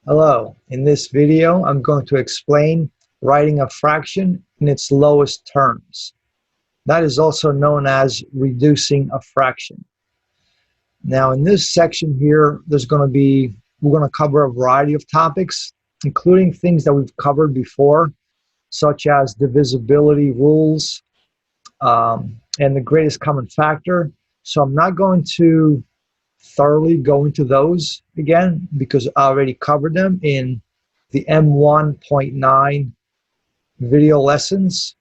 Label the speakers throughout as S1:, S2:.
S1: Hello, in this video I'm going to explain writing a fraction in its lowest terms. That is also known as reducing a fraction. Now in this section here, we're going to cover a variety of topics, including things that we've covered before, such as divisibility rules and the greatest common factor. So I'm not going to thoroughly go into those again because I already covered them in the M1.9 video lessons.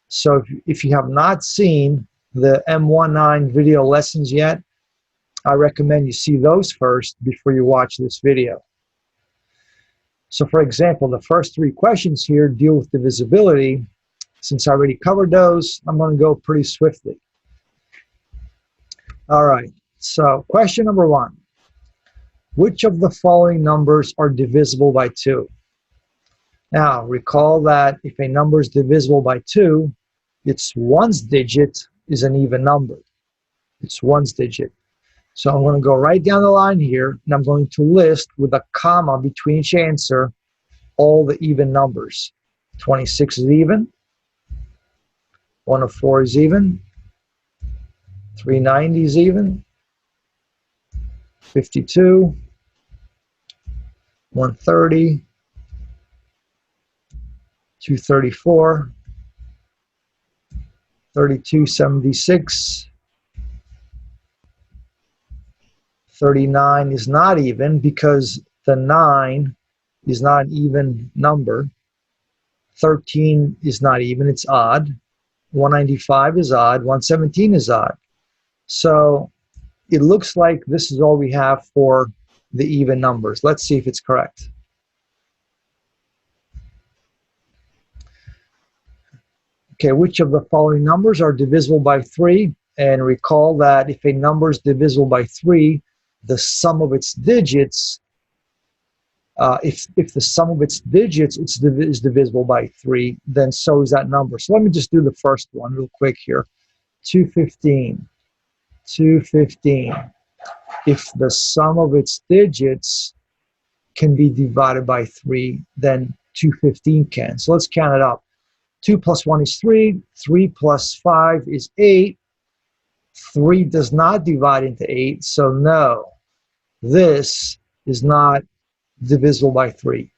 S1: So if you have not seen the M19 video lessons yet, I recommend you see those first before you watch this video. So for example, the first three questions here deal with divisibility. Since I already covered those, I'm going to go pretty swiftly. All right, so question number one. Which of the following numbers are divisible by 2? Now, recall that if a number is divisible by 2, its ones digit is an even number. It's ones digit. So I'm going to go right down the line here, and I'm going to list with a comma between each answer all the even numbers. 26 is even. 104 is even. 390 is even. 52. 130. 234. 3276. 39 is not even because the 9 is not an even number. 13 is not even, it's odd. 195 is odd. 117 is odd. So it looks like this is all we have for the even numbers. Let's see if it's correct. Okay, which of the following numbers are divisible by 3? And recall that if a number is divisible by 3, the sum of its digits, if the sum of its digits is divisible by 3, then so is that number. So let me just do the first one real quick here. 215. 215. If the sum of its digits can be divided by 3, then 215 can. So let's count it up. 2 plus 1 is 3. 3 plus 5 is 8. 3 does not divide into 8, so no, this is not divisible by 3.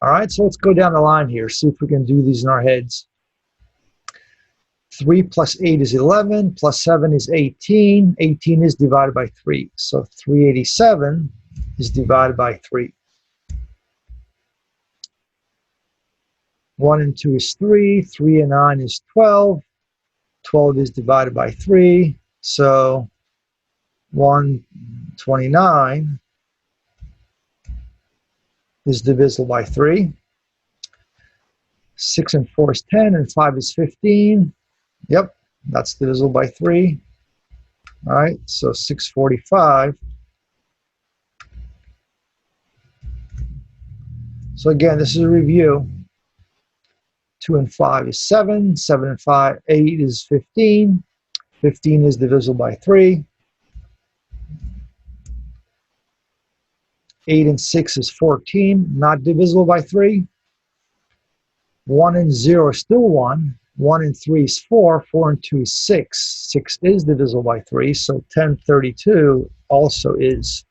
S1: All right, so let's go down the line here, see if we can do these in our heads. 3 plus 8 is 11, plus 7 is 18. 18 is divided by 3, so 387 is divided by 3. 1 and 2 is 3. 3 and 9 is 12. 12 is divided by 3, so 129 is divisible by 3. 6 and 4 is 10, and 5 is 15. Yep, that's divisible by 3. All right, so 645. So again, this is a review. 2 and 5 is 7. 7 and 5, 8 is 15. 15 is divisible by 3. 8 and 6 is 14, not divisible by 3. 1 and 0 is still 1. 1 and 3 is 4. 4 and 2 is 6. 6 is divisible by 3, so 1032 also is.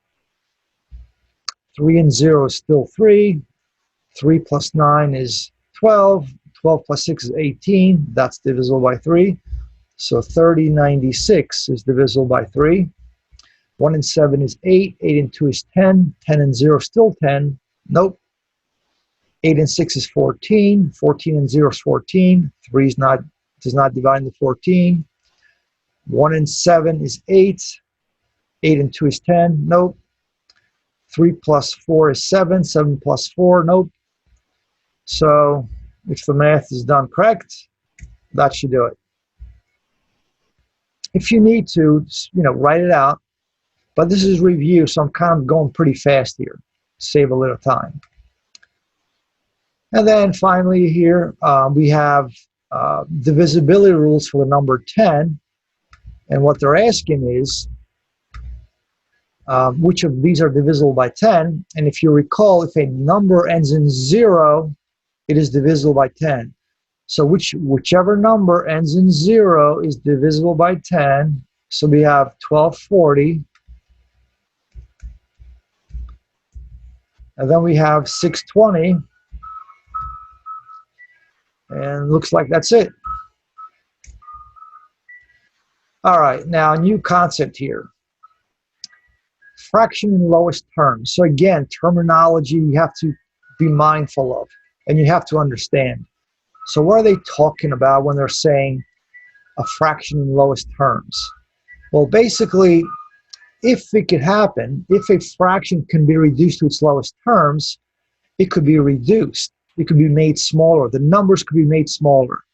S1: 3 and 0 is still 3. 3 plus 9 is 12. 12 plus 6 is 18. That's divisible by 3. So 3096 is divisible by 3. 1 and 7 is 8. 8 and 2 is 10. 10 and 0 is still 10. Nope. 8 and 6 is 14. 14 and 0 is 14. 3 does not divide into 14. 1 and 7 is 8. 8 and 2 is 10. Nope. 3 plus 4 is 7. 7 plus 4. Nope. So if the math is done correct, that should do it. If you need to, write it out. But this is review, so I'm kind of going pretty fast here. Save a little time. And then finally here, we have divisibility rules for the number 10. And what they're asking is, which of these are divisible by 10. And if you recall, if a number ends in 0, it is divisible by 10. So whichever number ends in 0 is divisible by 10. So we have 1240. And then we have 620. And looks like that's it. All right, now new concept here. Fraction in lowest terms. So again, terminology you have to be mindful of and you have to understand. So what are they talking about when they're saying a fraction in lowest terms? Well, basically, if it could happen, if a fraction can be reduced to its lowest terms, it could be reduced. It could be made smaller. The numbers could be made smaller.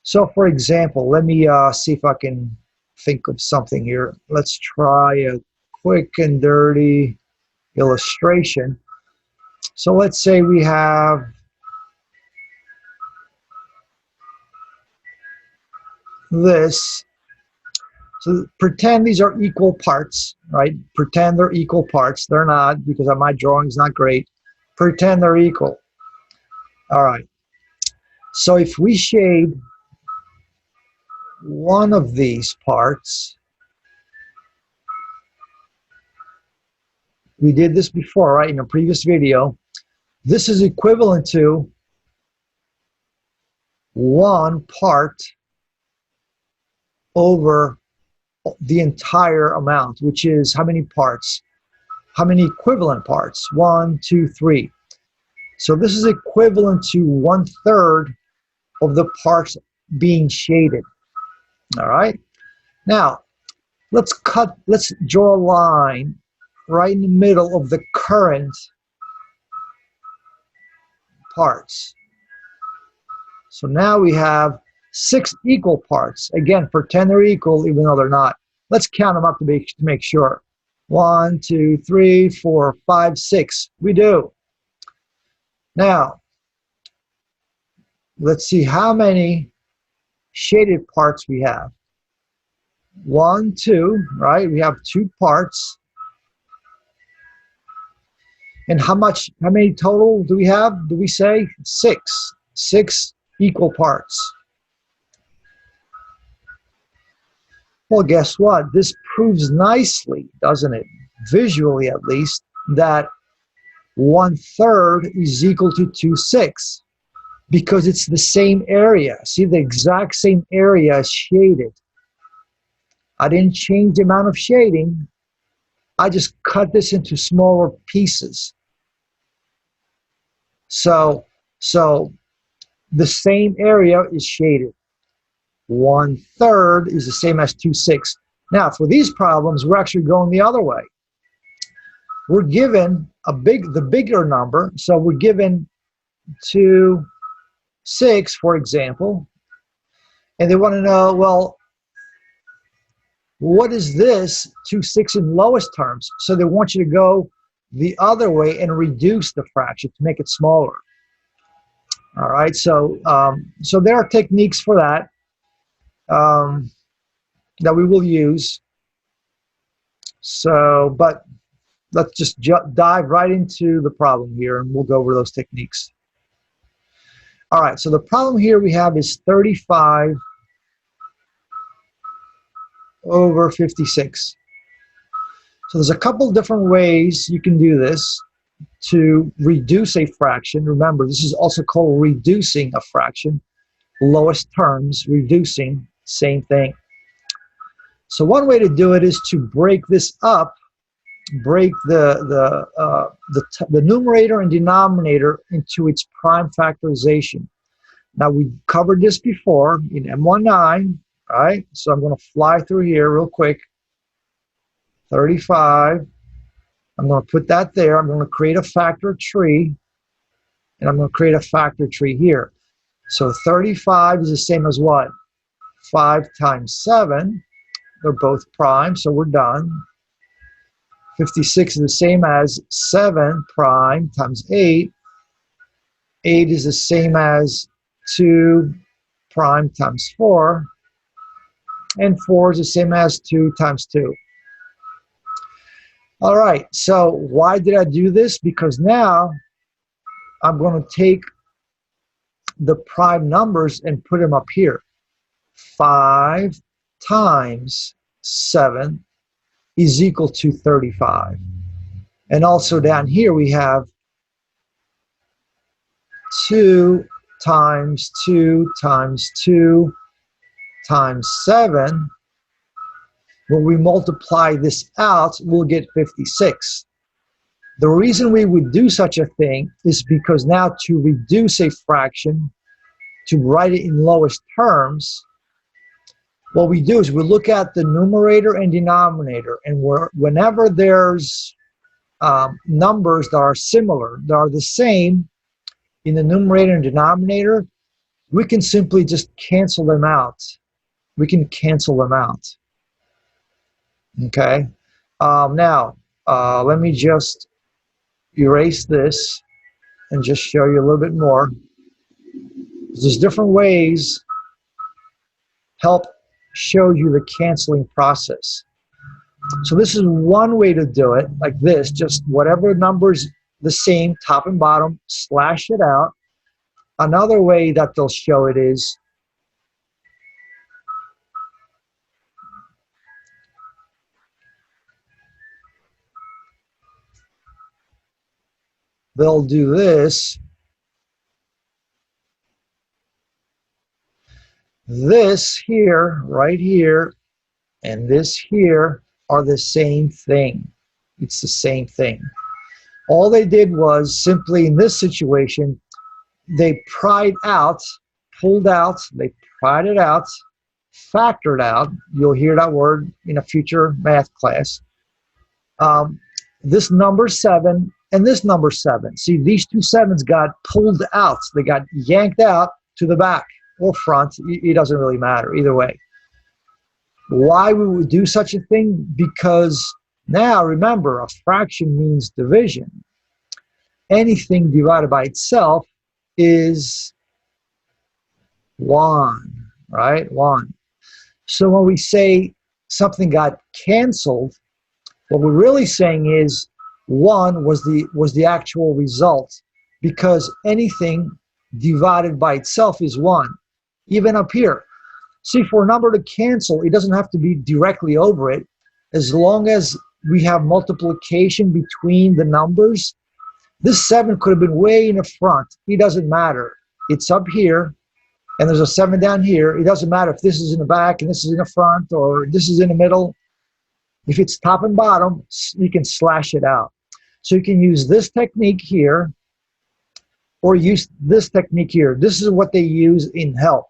S1: So for example, let me see if I can think of something here. Let's try a quick and dirty illustration. So let's say we have this. So pretend these are equal parts, right? Pretend they're equal parts. They're not, because my drawing is not great. Pretend they're equal. All right. So if we shade one of these parts, we did this before, right, in a previous video. This is equivalent to one part over the entire amount, which is how many parts? How many equivalent parts? 1, 2, 3. So this is equivalent to 1/3 of the parts being shaded. All right. Now, let's draw a line right in the middle of the current parts. So now we have 6 equal parts. Again, pretend they're equal even though they're not. Let's count them up to make sure. 1, 2, 3, 4, 5, 6. We do. Now, let's see how many shaded parts we have. 1, 2, right? We have 2 parts. And how many total do we have? Do we say 6? 6 equal parts. Well, guess what? This proves nicely, doesn't it? Visually, at least, that 1/3 is equal to 2/6 because it's the same area. See, the exact same area is shaded. I didn't change the amount of shading. I just cut this into smaller pieces. So the same area is shaded. 1/3 is the same as 2/6. Now, for these problems, we're actually going the other way. We're given the bigger number, so we're given 2/6, for example, and they want to know, well, what is this 2/6 in lowest terms? So they want you to go the other way and reduce the fraction to make it smaller. All right, so there are techniques for that that we will use. So, but let's just dive right into the problem here, and we'll go over those techniques. All right, so the problem here we have is 35 over 56. So there's a couple different ways you can do this to reduce a fraction. Remember, this is also called reducing a fraction. Lowest terms, reducing, same thing. So one way to do it is to break this up, break the numerator and denominator into its prime factorization. Now, we covered this before in M19, right? So I'm going to fly through here real quick. 35. I'm going to put that there. I'm going to create a factor tree, and I'm going to create a factor tree here. So 35 is the same as what? 5 times 7. They're both prime, so we're done. 56 is the same as 7 prime times 8. 8 is the same as 2 prime times 4. And 4 is the same as 2 times 2. All right, so why did I do this? Because now I'm going to take the prime numbers and put them up here. 5 times 7 is equal to 35. And also down here we have 2 times 2 times 2 times 7. When we multiply this out, we'll get 56. The reason we would do such a thing is because now to reduce a fraction, to write it in lowest terms, what we do is we look at the numerator and denominator, and whenever there's numbers that are similar, that are the same in the numerator and denominator, we can simply just cancel them out. We can cancel them out. Okay? Now, let me just erase this and just show you a little bit more. There's different ways help show you the canceling process. So this is one way to do it, like this, just whatever number's the same, top and bottom, slash it out. Another way that they'll show it is they'll do this. This here, right here, and this here are the same thing. It's the same thing. All they did was simply in this situation, they pried out, pulled out, they pried it out, factored out. You'll hear that word in a future math class. This number 7 and this number 7. See, these two 7s got pulled out. They got yanked out to the back or front. It doesn't really matter either way. Why we would do such a thing? Because now, remember, a fraction means division. Anything divided by itself is 1, right? 1. So when we say something got canceled, what we're really saying is 1 was the actual result, because anything divided by itself is 1. Even up here. See, for a number to cancel, it doesn't have to be directly over it. As long as we have multiplication between the numbers, this 7 could have been way in the front. It doesn't matter. It's up here, and there's a 7 down here. It doesn't matter if this is in the back and this is in the front or this is in the middle. If it's top and bottom, you can slash it out. So you can use this technique here or use this technique here. This is what they use in help.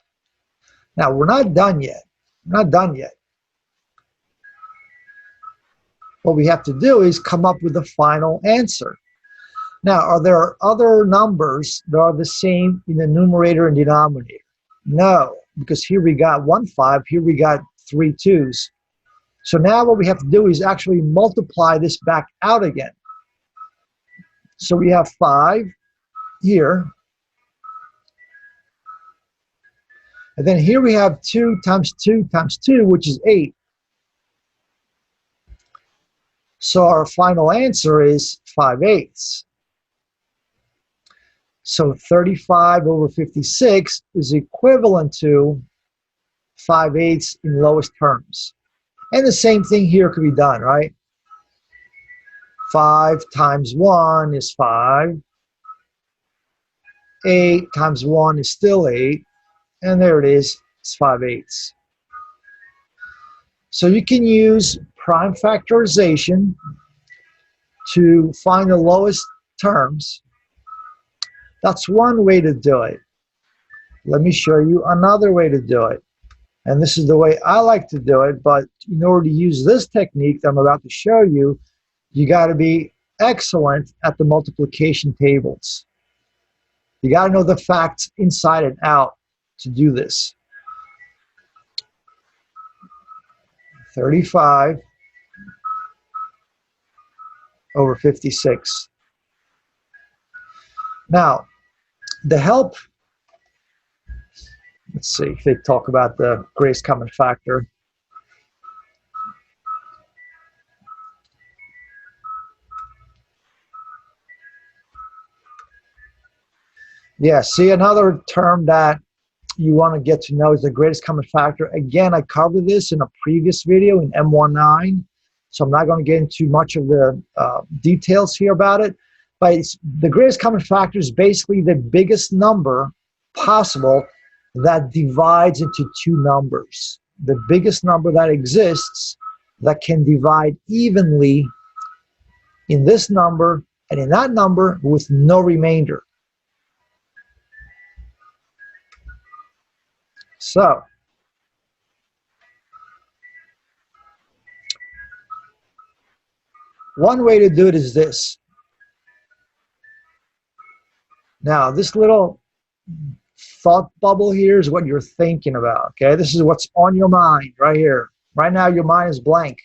S1: Now, we're not done yet. We're not done yet. What we have to do is come up with the final answer. Now, are there other numbers that are the same in the numerator and denominator? No, because here we got 1 5, here we got 3 2s. So now what we have to do is actually multiply this back out again. So we have 5 here. And then here we have 2 times 2 times 2, which is 8. So our final answer is 5/8. So 35 over 56 is equivalent to 5/8 in lowest terms. And the same thing here could be done, right? 5 times 1 is 5. 8 times 1 is still 8. And there it is, it's 5/8. So you can use prime factorization to find the lowest terms. That's one way to do it. Let me show you another way to do it. And this is the way I like to do it, but in order to use this technique that I'm about to show you, you got to be excellent at the multiplication tables. You got to know the facts inside and out to do this. 35 over 56. Now, the help, let's see if they talk about the greatest common factor. Yeah, see, another term that you want to get to know is the greatest common factor. Again, I covered this in a previous video in M19, so I'm not going to get into much of the details here about it. But the greatest common factor is basically the biggest number possible that divides into two numbers. The biggest number that exists that can divide evenly in this number and in that number with no remainder. So, one way to do it is this. Now, this little thought bubble here is what you're thinking about, okay? This is what's on your mind right here. Right now, your mind is blank.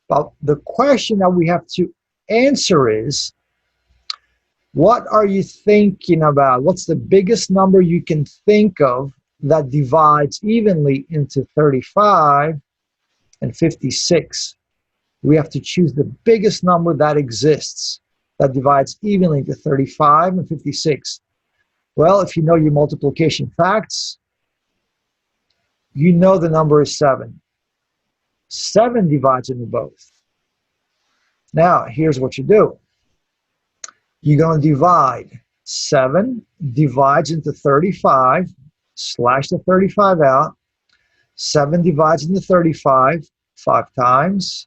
S1: But the question that we have to answer is, what are you thinking about? What's the biggest number you can think of that divides evenly into 35 and 56? We have to choose the biggest number that exists that divides evenly into 35 and 56. Well, if you know your multiplication facts, you know the number is 7. 7 divides into both. Now, here's what you do. You're going to divide. 7 divides into 35, slash the 35 out. 7 divides into 35 5 times.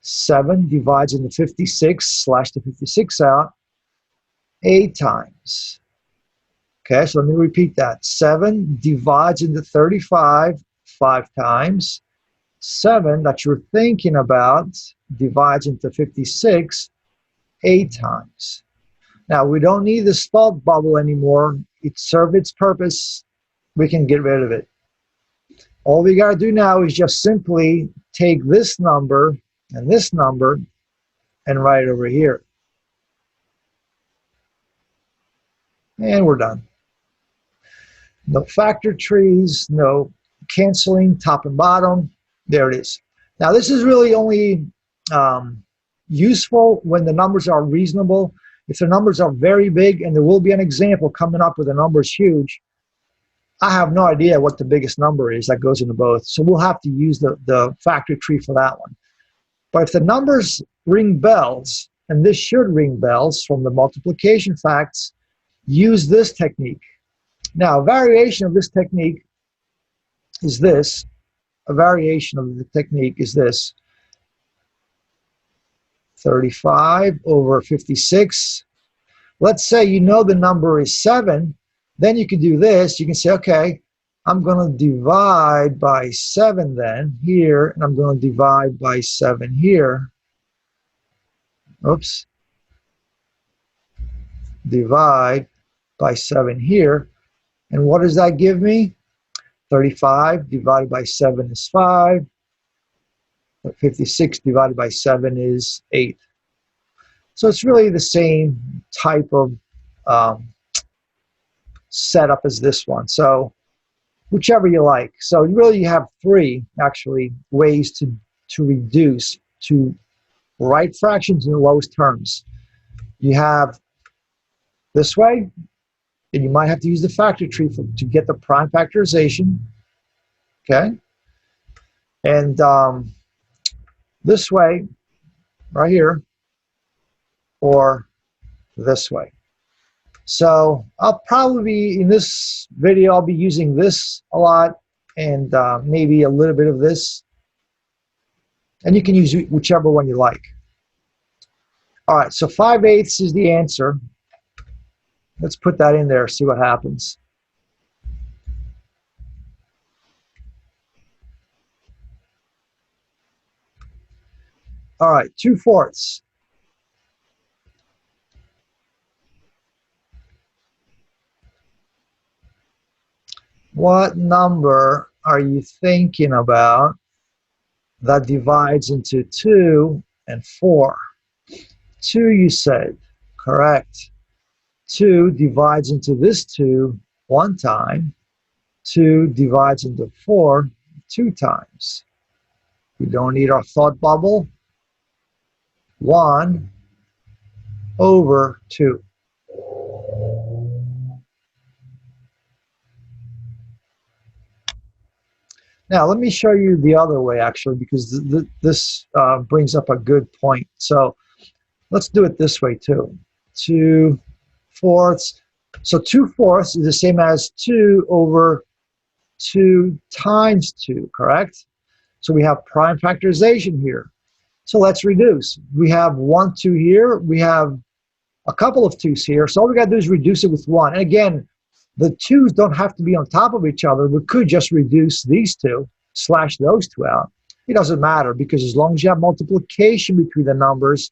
S1: 7 divides into 56, slash the 56 out 8 times. Okay, so let me repeat that. 7 divides into 35 5 times. 7 that you're thinking about divides into 56 8 times. Now, we don't need this thought bubble anymore. It served its purpose. We can get rid of it. All we got to do now is just simply take this number and write it over here. And we're done. No factor trees, no canceling top and bottom. There it is. Now, this is really only useful when the numbers are reasonable. If the numbers are very big, and there will be an example coming up where the number is huge, I have no idea what the biggest number is that goes into both. So we'll have to use the factor tree for that one. But if the numbers ring bells, and this should ring bells from the multiplication facts, use this technique. Now, a variation of this technique is this. A variation of the technique is this. 35 over 56. Let's say you know the number is 7. Then you can do this. You can say, okay, I'm going to divide by 7 then here, and I'm going to divide by 7 here. Oops. Divide by 7 here. And what does that give me? 35 divided by 7 is 5. 56 divided by 7 is 8. So it's really the same type of setup as this one. So whichever you like. So you have 3 actually ways to reduce, to write fractions in the lowest terms. You have this way, and you might have to use the factor tree to get the prime factorization. Okay? And this way, right here, or this way. So I'll probably be, in this video, I'll be using this a lot, and maybe a little bit of this. And you can use whichever one you like. All right, so 5/8 is the answer. Let's put that in there, see what happens. All right, 2/4. What number are you thinking about that divides into 2 and 4? 2, you said. Correct. 2 divides into this 2 one time. 2 divides into 4 2 times. We don't need our thought bubble. 1 over 2. Now, let me show you the other way, actually, because this brings up a good point. So let's do it this way, too. 2/4. So 2/4 is the same as 2 over 2 times 2, correct? So we have prime factorization here. So let's reduce. We have 1, 2 here. We have a couple of 2's here. So all we got to do is reduce it with 1. And again, the 2's don't have to be on top of each other. We could just reduce these 2, slash those 2 out. It doesn't matter, because as long as you have multiplication between the numbers,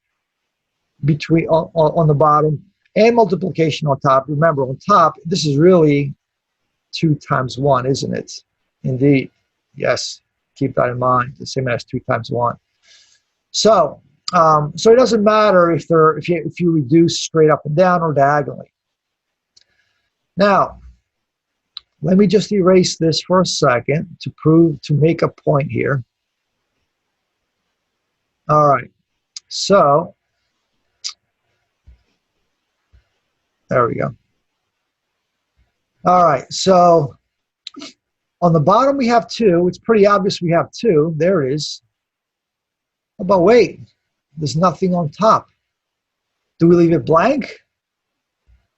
S1: on the bottom, and multiplication on top. Remember, on top, this is really 2 times 1, isn't it? Indeed. Yes. Keep that in mind. The same as 2 times 1. So it doesn't matter if you reduce straight up and down or diagonally. Now, let me just erase this for a second to make a point here. All right. So there we go. All right. So on the bottom we have 2. It's pretty obvious we have 2. There it is. But wait, there's nothing on top. Do we leave it blank?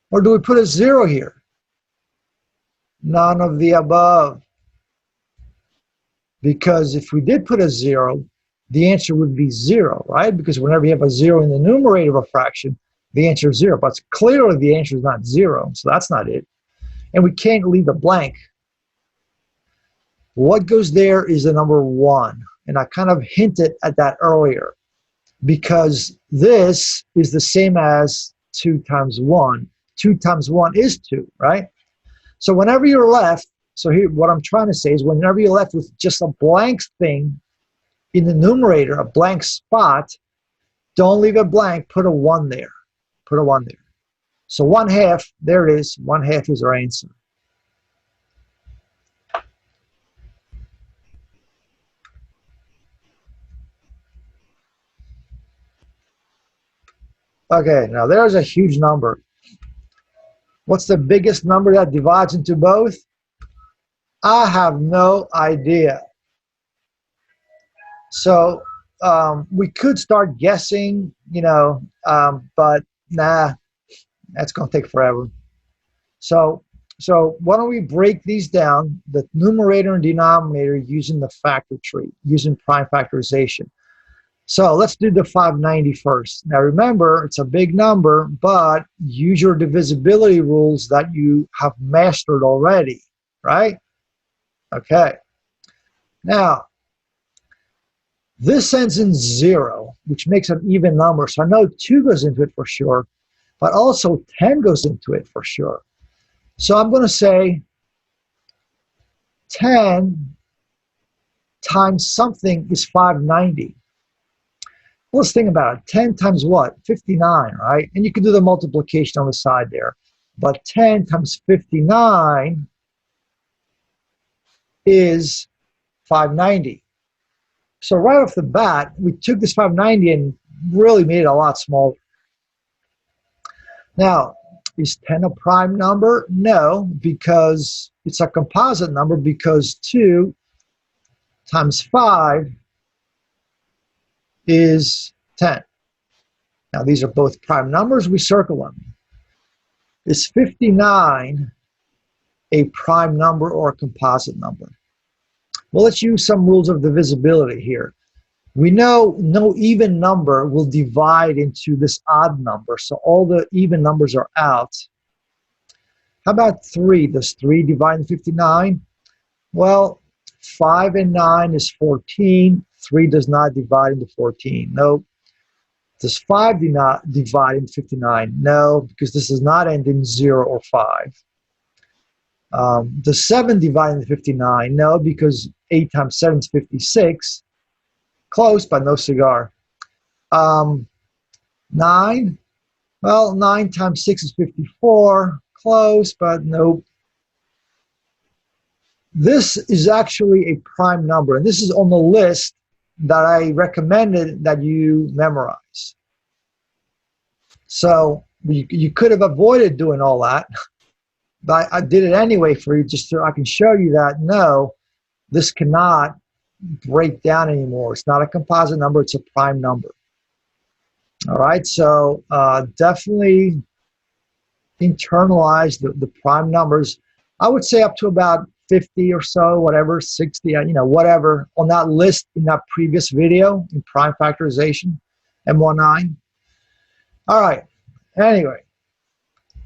S1: Or do we put a 0 here? None of the above. Because if we did put a 0, the answer would be 0, right? Because whenever you have a 0 in the numerator of a fraction, the answer is 0. But clearly the answer is not 0, so that's not it. And we can't leave it blank. What goes there is the number 1. And I kind of hinted at that earlier, because this is the same as 2 times 1. 2 times 1 is 2, right? So whenever you're left, so here, what I'm trying to say is whenever you're left with just a blank thing in the numerator, a blank spot, don't leave it blank, put a 1 there. Put a 1 there. So 1/2, there it is. 1/2 is our answer. Okay, now there's a huge number. What's the biggest number that divides into both? I have no idea. So we could start guessing, but nah, that's going to take forever. So why don't we break these down, the numerator and denominator, using the factor tree, using prime factorization. So let's do the 590 first. Now remember, it's a big number, but use your divisibility rules that you have mastered already, right? Okay. Now, this ends in 0, which makes an even number. So I know 2 goes into it for sure, but also 10 goes into it for sure. So I'm going to say 10 times something is 590. Let's think about it. 10 times what? 59, right? And you can do the multiplication on the side there. But 10 times 59 is 590. So right off the bat, we took this 590 and really made it a lot smaller. Now, is 10 a prime number? No, because it's a composite number, because 2 times 5 is 10. Now, these are both prime numbers. We circle them. Is 59 a prime number or a composite number? Well, let's use some rules of divisibility here. We know no even number will divide into this odd number, so all the even numbers are out. How about 3? Does 3 divide into 59? Well, 5 and 9 is 14. 3 does not divide into 14. No. Does 5 not divide into 59? No, because this does not end in 0 or 5. Does 7 divide into 59? No, because 8 times 7 is 56. Close, but no cigar. 9? Well, 9 times 6 is 54. Close, but nope. This is actually a prime number, and this is on the list that I recommended that you memorize. So you could have avoided doing all that, but I did it anyway for you, just so I can show you that no, This cannot break down anymore. It's not a composite number, it's a prime number. All right, so definitely internalize the prime numbers. I would say up to about 50 or so, whatever, 60, whatever, on that list in that previous video in prime factorization, M19. All right, anyway,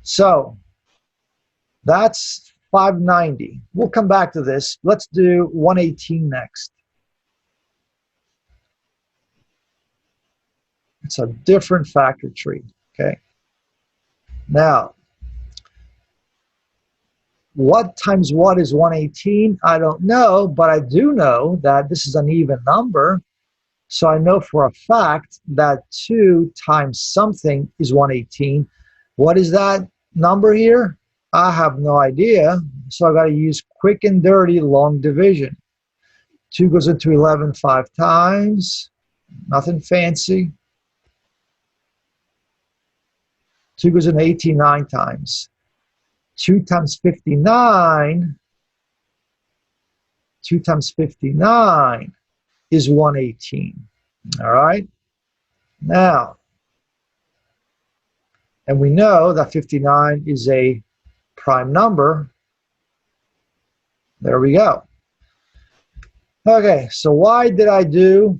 S1: so that's 590. We'll come back to this. Let's do 118 next. It's a different factor tree, okay? Now, what times what is 118? I don't know, but I do know that this is an even number. So I know for a fact that 2 times something is 118. What is that number here? I have no idea. So I got to use quick and dirty long division. 2 goes into 11 5 times. Nothing fancy. 2 goes into 18 9 times. 2 times 59, 2 times 59 is 118. All right? Now, and we know that 59 is a prime number. There we go. Okay, so why did I do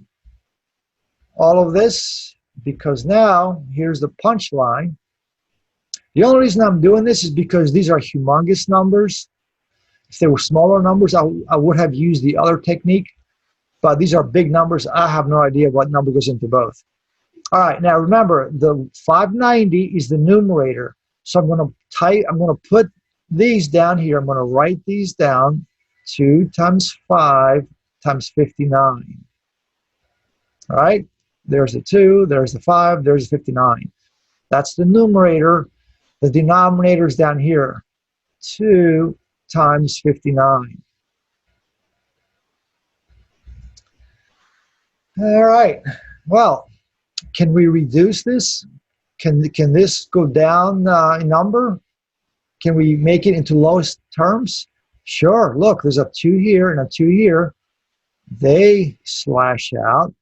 S1: all of this? Because now, here's the punchline. The only reason I'm doing this is because these are humongous numbers. If they were smaller numbers, I would have used the other technique. But these are big numbers. I have no idea what number goes into both. All right, now remember, the 590 is the numerator. So I'm going to put these down here. I'm going to write these down. 2 times 5 times 59. All right, there's the 2, there's the 5, there's the 59. That's the numerator. The denominator is down here, 2 times 59. All right, well, can we reduce this? Can this go down in number? Can we make it into lowest terms? Sure, look, there's a 2 here and a 2 here. They slash out.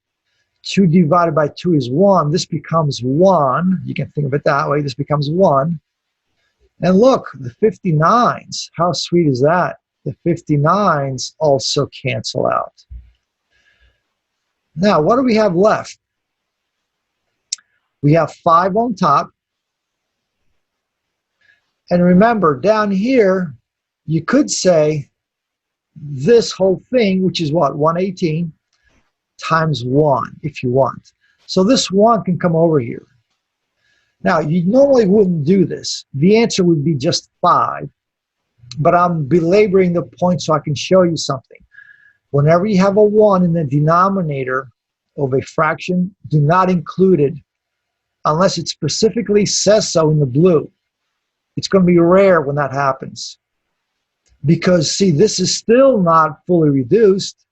S1: 2 divided by 2 is 1. This becomes 1. You can think of it that way. This becomes 1. And look, the 59s, how sweet is that? The 59s also cancel out. Now, what do we have left? We have 5 on top. And remember, down here, you could say this whole thing, which is what, 118, times 1, if you want. So this 1 can come over here. Now, you normally wouldn't do this. The answer would be just 5, but I'm belaboring the point so I can show you something. Whenever you have a 1 in the denominator of a fraction, do not include it unless it specifically says so in the blue. It's going to be rare when that happens. Because, see, this is still not fully reduced.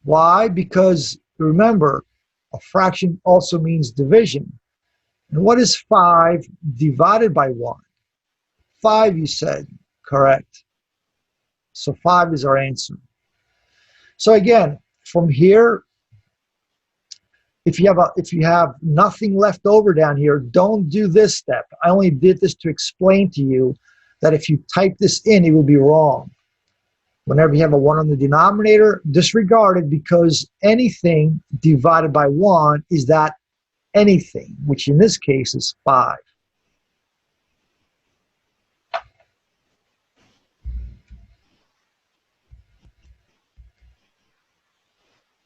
S1: Why? Because, remember, a fraction also means division. And what is 5 divided by 1? 5, you said. Correct. So 5 is our answer. So again, from here, if you have nothing left over down here, don't do this step. I only did this to explain to you that if you type this in, it will be wrong. Whenever you have a 1 on the denominator, disregard it, because anything divided by 1 is that anything, which in this case is 5.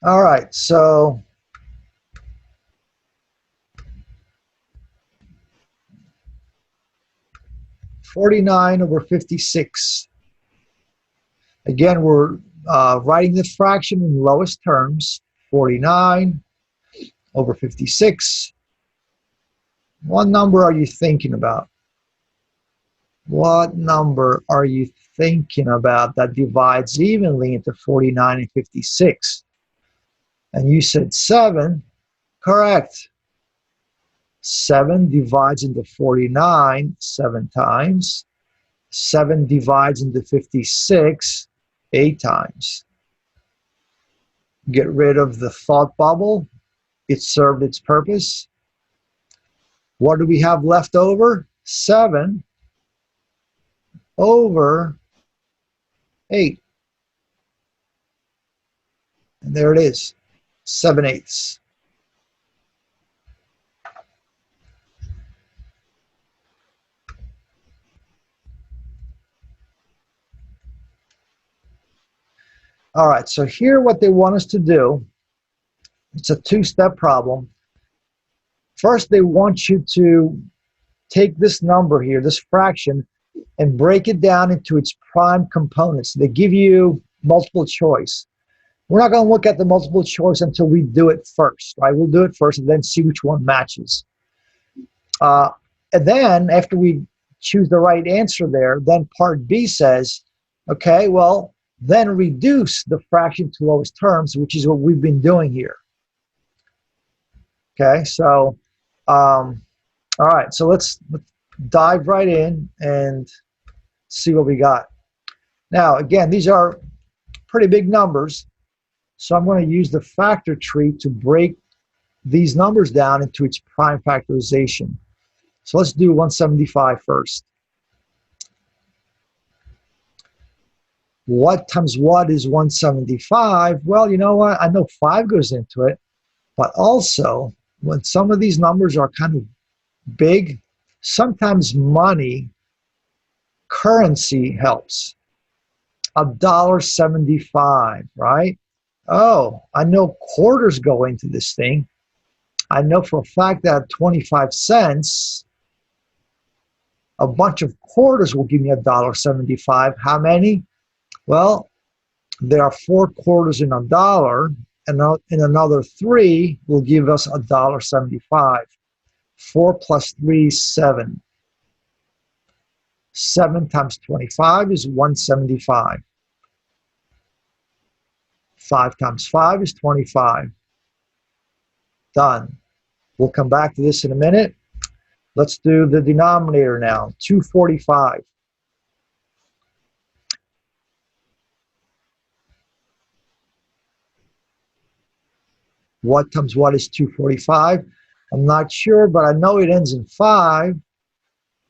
S1: All right, so (49/56). Again, we're writing the fraction in lowest terms. 49/56. What number are you thinking about? What number are you thinking about that divides evenly into 49 and 56? And you said 7. Correct. 7 divides into 49 7 times. 7 divides into 56 8 times. Get rid of the thought bubble. It served its purpose. What do we have left over? 7 over 8. And there it is, 7/8. All right, so here what they want us to do, it's a two-step problem. First, they want you to take this number here, this fraction, and break it down into its prime components. They give you multiple choice. We're not going to look at the multiple choice until we do it first, right? We'll do it first and then see which one matches. And then after we choose the right answer there, then part B says, okay, well, then reduce the fraction to lowest terms, which is what we've been doing here. Okay, so, all right, so let's dive right in and see what we got. Now, again, these are pretty big numbers, so I'm going to use the factor tree to break these numbers down into its prime factorization. So let's do 175 first. What times what is 175? Well, you know what? I know 5 goes into it, but also when some of these numbers are kind of big, sometimes money, currency helps. $1.75, right? Oh, I know quarters go into this thing. I know for a fact that 25 cents, a bunch of quarters will give me $1.75. How many? Well, there are 4 quarters in $1, and in another 3 will give us $1.75. 4 plus 3 is 7. 7 times 25 is 175. 5 times 5 is 25. Done. We'll come back to this in a minute. Let's do the denominator now, 245. What times what is 245? I'm not sure, but I know it ends in 5.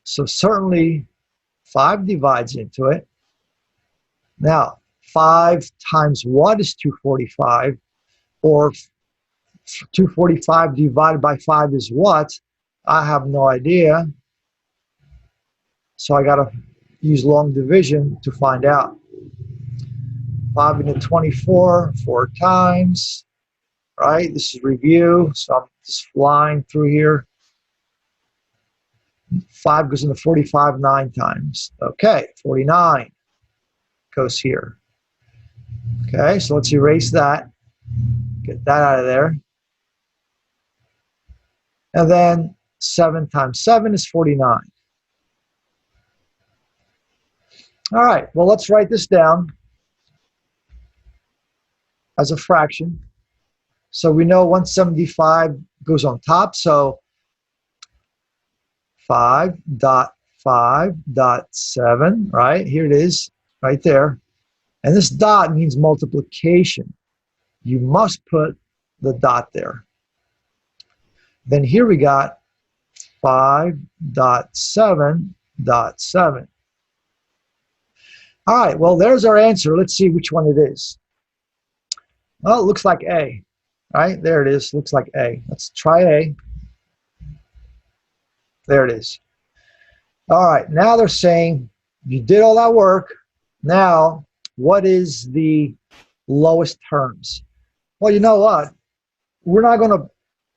S1: So certainly 5 divides into it. Now, 5 times what is 245? Or 245 divided by 5 is what? I have no idea. So I got to use long division to find out. 5 into 24, 4 times. Right? This is review, so I'm just flying through here. 5 goes into 45 9 times. Okay, 49 goes here. Okay, so let's erase that. Get that out of there. And then 7 times 7 is 49. All right, well, let's write this down as a fraction. So we know 175 goes on top, so 5.5.7, right? Here it is, right there. And this dot means multiplication. You must put the dot there. Then here we got 5.7.7. All right, well, there's our answer. Let's see which one it is. Well, it looks like A. Right, there it is. Looks like A. Let's try A. There it is. All right, now they're saying you did all that work. Now, what is the lowest terms? Well, you know what? We're not going to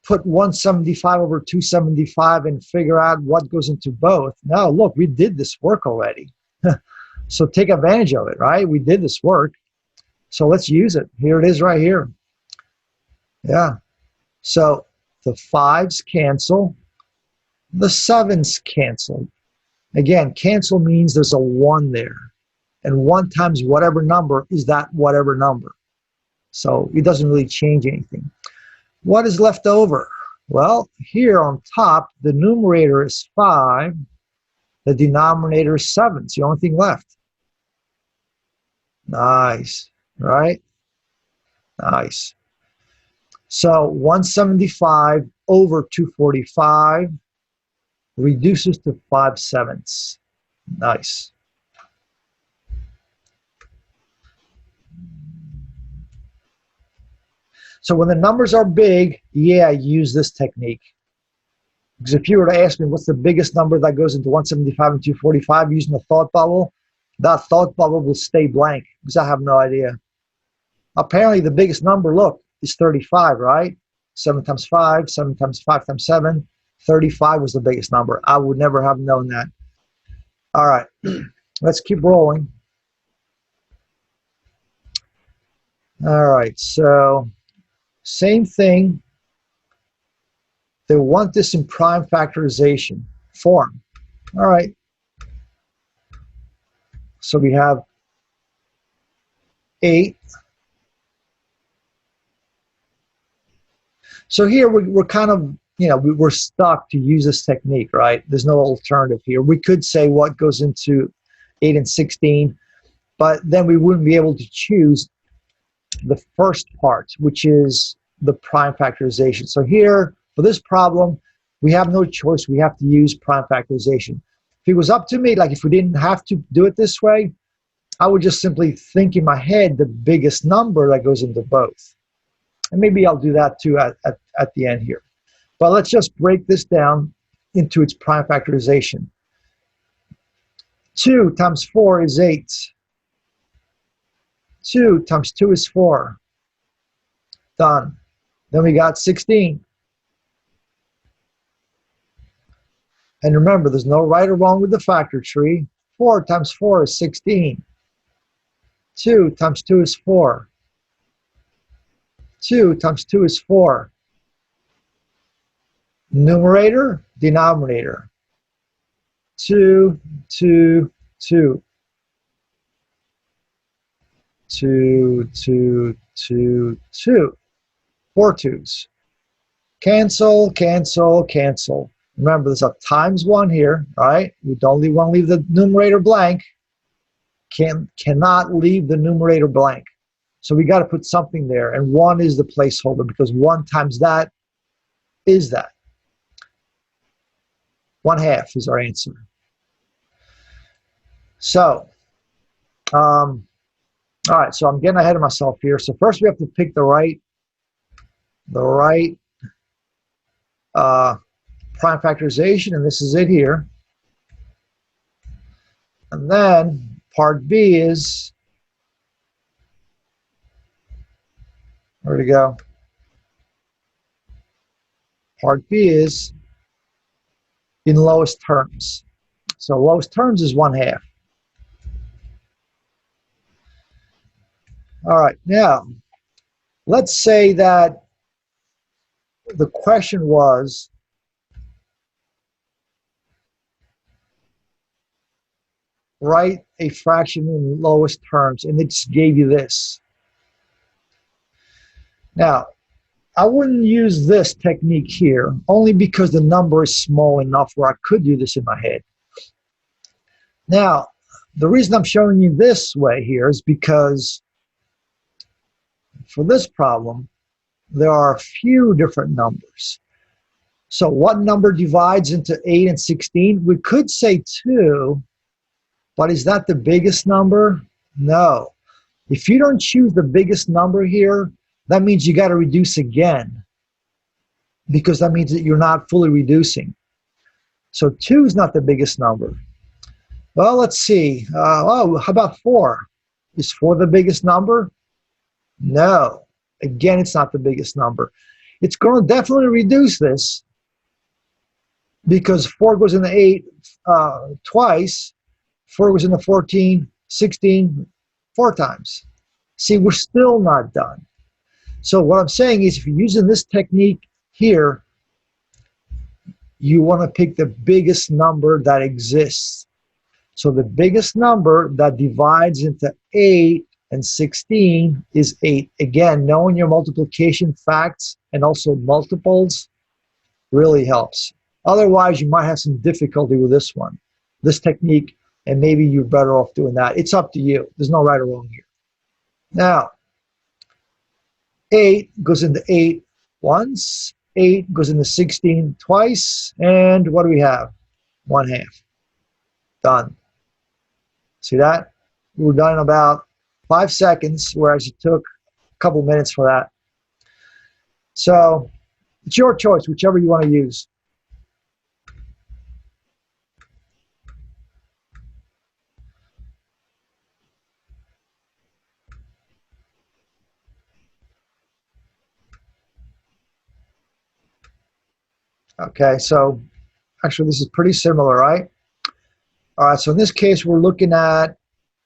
S1: put 175 over 275 and figure out what goes into both. No, look, we did this work already. So take advantage of it, right? We did this work. So let's use it. Here it is right here. Yeah. So the 5s cancel. The 7s cancel. Again, cancel means there's a 1 there. And 1 times whatever number is that whatever number. So it doesn't really change anything. What is left over? Well, here on top, the numerator is 5. The denominator is 7. It's the only thing left. Nice, right? Nice. So 175 over 245 reduces to 5/7. Nice. So when the numbers are big, yeah, use this technique. Because if you were to ask me what's the biggest number that goes into 175 and 245 using the thought bubble, that thought bubble will stay blank because I have no idea. Apparently the biggest number, look, is 35, right? 7 times 5, 7 times 5 times 7, 35 was the biggest number. I would never have known that. All right, let's keep rolling. All right, so same thing. They want this in prime factorization form. All right. So we have 8. So here we're kind of, we're stuck to use this technique, right? There's no alternative here. We could say what goes into 8 and 16, but then we wouldn't be able to choose the first part, which is the prime factorization. So here, for this problem, we have no choice. We have to use prime factorization. If it was up to me, like if we didn't have to do it this way, I would just simply think in my head the biggest number that goes into both. And maybe I'll do that too at the end here. But let's just break this down into its prime factorization. 2 times 4 is 8. 2 times 2 is 4. Done. Then we got 16. And remember, there's no right or wrong with the factor tree. 4 times 4 is 16. 2 times 2 is 4. 2 times 2 is 4. Numerator, denominator. 2, 2, 2. 2, 2, 2, 2. 4 2s. Cancel, cancel, cancel. Remember, there's a times 1 here, right? We don't want to leave the numerator blank. Cannot leave the numerator blank. So we got to put something there, and 1 is the placeholder because 1 times that is that. 1/2 is our answer. So, all right, so I'm getting ahead of myself here. So first we have to pick the right prime factorization, and this is it here. And then part B is, where'd it go? Part B is in lowest terms. So lowest terms is 1/2. All right, now let's say that the question was write a fraction in lowest terms, and it just gave you this. Now, I wouldn't use this technique here, only because the number is small enough where I could do this in my head. Now, the reason I'm showing you this way here is because for this problem, there are a few different numbers. So what number divides into 8 and 16? We could say 2, but is that the biggest number? No. If you don't choose the biggest number here, that means you got to reduce again, because that means that you're not fully reducing. So 2 is not the biggest number. Well, let's see. How about 4? Is 4 the biggest number? No. Again, it's not the biggest number. It's going to definitely reduce this because 4 goes into 8 twice. 4 goes into 14, 16, 4 times. See, we're still not done. So what I'm saying is if you're using this technique here, you want to pick the biggest number that exists. So the biggest number that divides into 8 and 16 is 8. Again, knowing your multiplication facts and also multiples really helps. Otherwise, you might have some difficulty with this one, this technique, and maybe you're better off doing that. It's up to you. There's no right or wrong here. Now, 8 goes into 8 once. 8 goes into 16 twice. And what do we have? 1/2. Done. See that? We were done in about 5 seconds, whereas it took a couple minutes for that. So it's your choice, whichever you want to use. Okay, so actually this is pretty similar, right? All right, so in this case, we're looking at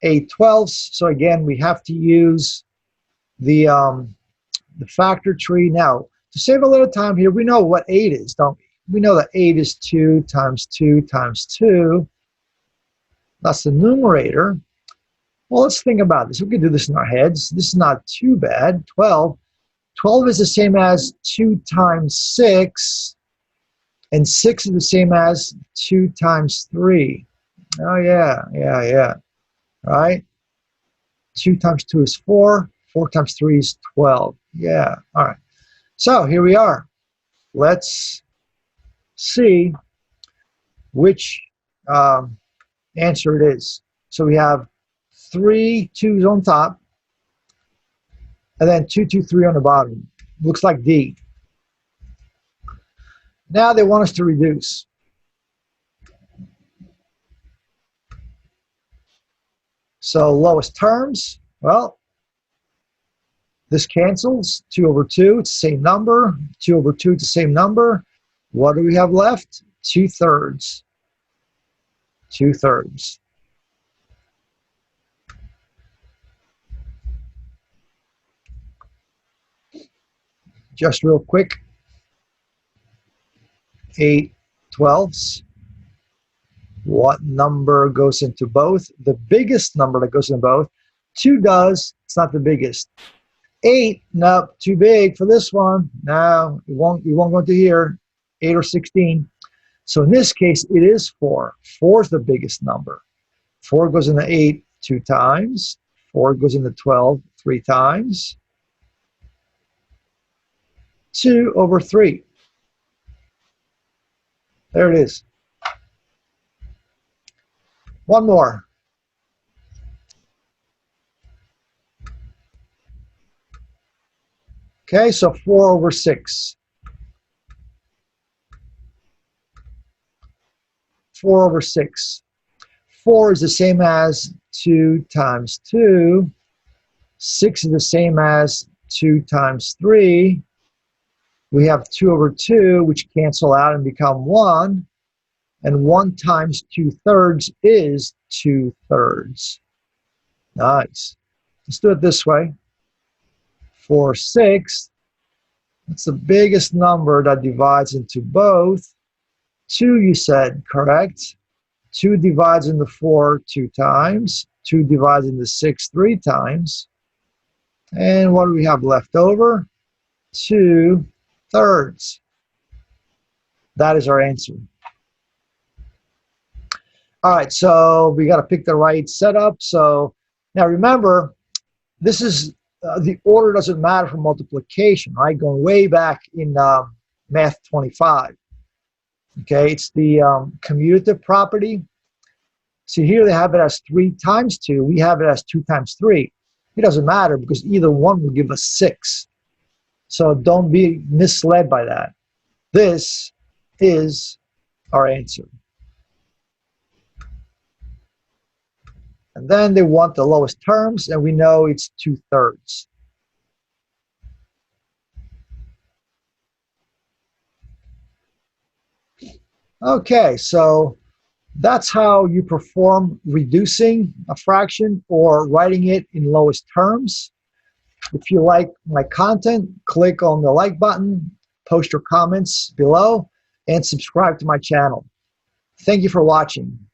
S1: 8/12. So again, we have to use the factor tree. Now, to save a little time here, we know what 8 is, don't we? We know that 8 is 2 times 2 times 2. That's the numerator. Well, let's think about this. We can do this in our heads. This is not too bad. 12. 12 is the same as 2 times 6. And 6 is the same as 2 times 3. Oh, yeah. All right. 2 times 2 is 4. 4 times 3 is 12. Yeah. All right. So here we are. Let's see which answer it is. So we have 3 2's on top, and then 2 2 3 on the bottom. Looks like D. Now they want us to reduce. So lowest terms, well, this cancels. 2 over 2, it's the same number. 2 over 2, it's the same number. What do we have left? 2/3. 2/3. Just real quick, 8/12. What number goes into both? The biggest number that goes into both. 2 does, it's not the biggest. 8, nope, too big for this one. No, it won't go into here. 8 or 16. So in this case, it is 4. 4 is the biggest number. 4 goes into 8 2 times. 4 goes into 12 3 times. 2 over 3. There it is. One more. Okay, so 4 over 6. 4 over 6. 4 is the same as 2 times 2. 6 is the same as 2 times 3. We have 2 over 2, which cancel out and become 1. And 1 times 2/3 is 2/3. Nice. Let's do it this way. 4/6. That's the biggest number that divides into both. 2, you said, correct? 2 divides into 4 2 times. 2 divides into 6 3 times. And what do we have left over? 2/3. That is our answer. All right, so we got to pick the right setup. So now remember, this is the order doesn't matter for multiplication, right? Going way back in Math 25. Okay, it's the commutative property. So here they have it as 3 times 2. We have it as 2 times 3. It doesn't matter because either one will give us 6. So don't be misled by that. This is our answer. And then they want the lowest terms, and we know it's 2/3. Okay, so that's how you perform reducing a fraction or writing it in lowest terms. If you like my content, click on the like button, post your comments below, and subscribe to my channel. Thank you for watching.